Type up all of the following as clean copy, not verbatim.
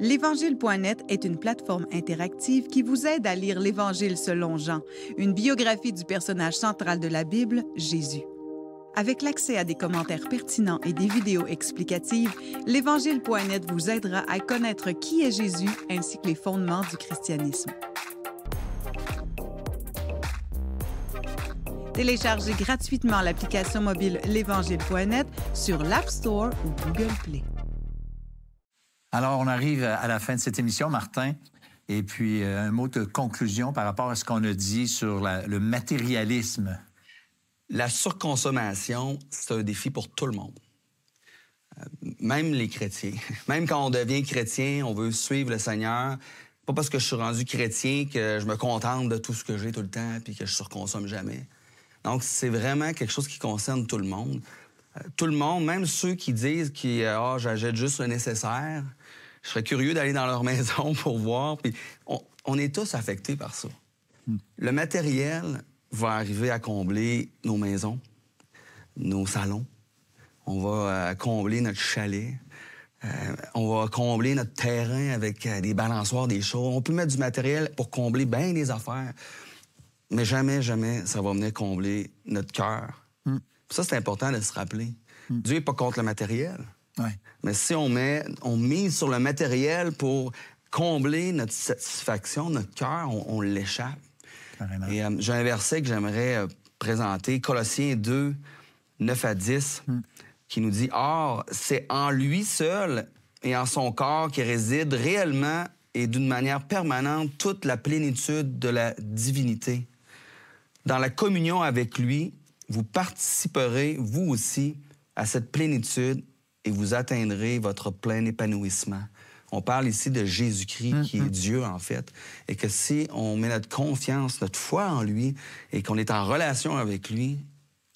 L'Évangile.net est une plateforme interactive qui vous aide à lire l'Évangile selon Jean, une biographie du personnage central de la Bible, Jésus. Avec l'accès à des commentaires pertinents et des vidéos explicatives, l'Évangile.net vous aidera à connaître qui est Jésus ainsi que les fondements du christianisme. Téléchargez gratuitement l'application mobile l'Évangile.net sur l'App Store ou Google Play. Alors, on arrive à la fin de cette émission, Martin, et puis un mot de conclusion par rapport à ce qu'on a dit sur le matérialisme. La surconsommation, c'est un défi pour tout le monde. Même les chrétiens. Même quand on devient chrétien, on veut suivre le Seigneur. Pas parce que je suis rendu chrétien que je me contente de tout ce que j'ai tout le temps puis que je surconsomme jamais. Donc, c'est vraiment quelque chose qui concerne tout le monde. Tout le monde, même ceux qui disent que j'achète juste le nécessaire, je serais curieux d'aller dans leur maison pour voir. Puis on est tous affectés par ça. Le matériel va arriver à combler nos maisons, nos salons. On va combler notre chalet. On va combler notre terrain avec des balançoires, des choses. On peut mettre du matériel pour combler bien des affaires. Mais jamais, jamais, ça va venir combler notre cœur. Ça, c'est important de se rappeler. Dieu n'est pas contre le matériel. Ouais. Mais si on mise sur le matériel pour combler notre satisfaction, notre cœur, on l'échappe. Carrément. Et j'ai un verset que j'aimerais présenter, Colossiens 2, 9 à 10, qui nous dit « Or, c'est en lui seul et en son corps qui réside réellement et d'une manière permanente toute la plénitude de la divinité. Dans la communion avec lui, vous participerez, vous aussi, à cette plénitude et vous atteindrez votre plein épanouissement. » On parle ici de Jésus-Christ, qui est Dieu, en fait. Et que si on met notre confiance, notre foi en lui et qu'on est en relation avec lui,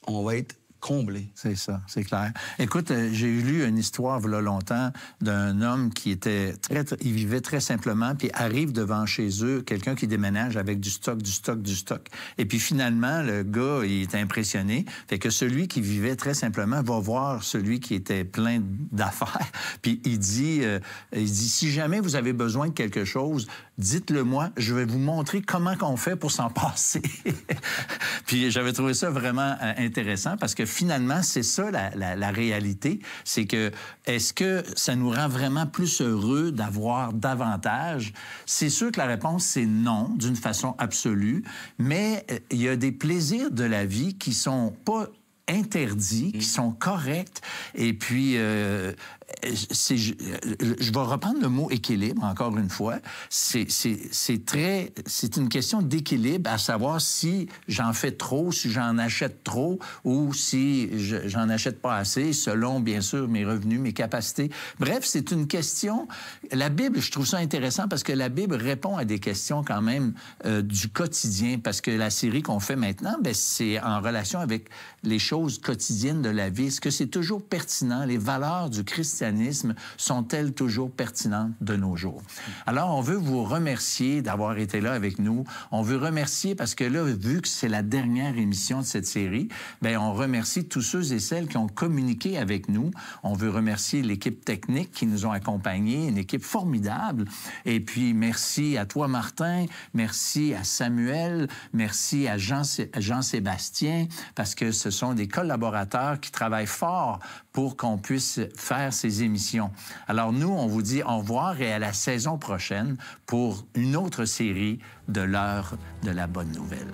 on va être comblé. C'est ça, c'est clair. Écoute, j'ai lu une histoire, il y a longtemps, d'un homme qui était il vivait très simplement, puis arrive devant chez eux quelqu'un qui déménage avec du stock. Et puis finalement, le gars, il est impressionné. Fait que celui qui vivait très simplement va voir celui qui était plein d'affaires. Puis il dit, si jamais vous avez besoin de quelque chose, dites-le moi, je vais vous montrer comment on fait pour s'en passer. Puis j'avais trouvé ça vraiment intéressant parce que finalement, c'est ça la réalité. C'est que, est-ce que ça nous rend vraiment plus heureux d'avoir davantage? C'est sûr que la réponse, c'est non, d'une façon absolue, mais il y a des plaisirs de la vie qui sont pas interdits, qui sont corrects. Et puis, je vais reprendre le mot équilibre, encore une fois. C'est une question d'équilibre, à savoir si j'en fais trop, si j'en achète trop, ou si j'en achète pas assez, selon, bien sûr, mes revenus, mes capacités. Bref, c'est une question... La Bible, je trouve ça intéressant parce que la Bible répond à des questions quand même du quotidien, parce que la série qu'on fait maintenant, ben, c'est en relation avec les choses quotidiennes de la vie. Est-ce que c'est toujours pertinent? Les valeurs du christianisme sont-elles toujours pertinentes de nos jours? Alors, on veut vous remercier d'avoir été là avec nous. On veut remercier parce que là, vu que c'est la dernière émission de cette série, bien, on remercie tous ceux et celles qui ont communiqué avec nous. On veut remercier l'équipe technique qui nous ont accompagnés, une équipe formidable. Et puis, merci à toi, Martin. Merci à Samuel. Merci à Jean-Sébastien, parce que ce sont des collaborateurs qui travaillent fort pour qu'on puisse faire ces émissions. Alors nous, on vous dit au revoir et à la saison prochaine pour une autre série de l'heure de la bonne nouvelle.